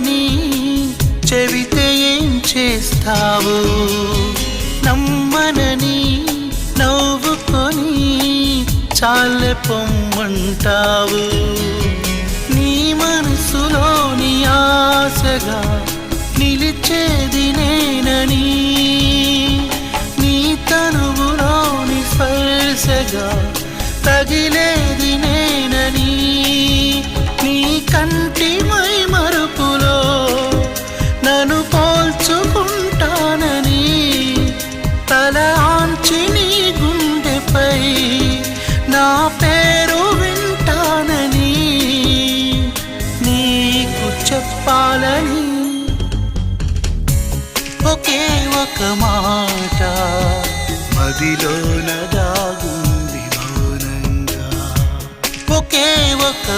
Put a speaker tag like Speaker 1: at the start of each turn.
Speaker 1: నమ్మనని చెబితే ఏం చేస్తావు? నమ్మనని నవ్వుకొని చాలే పొమ్మంటావు. నీ మనసులోని ఆశగా నిలిచేది నేనని, నీ తనువులోని స్పర్శగా తగిలేది నేనని, నీ కంటి మై మరుపులో నన్ను పోల్చుకుంటానని, తల ఆంచి నీ గుండెపై నా పేరు వింటానని నీకు చెప్పాలని ఒకే ఒక మాట మదిలోన దాగుంది మౌనంగా. ఒకే ఒక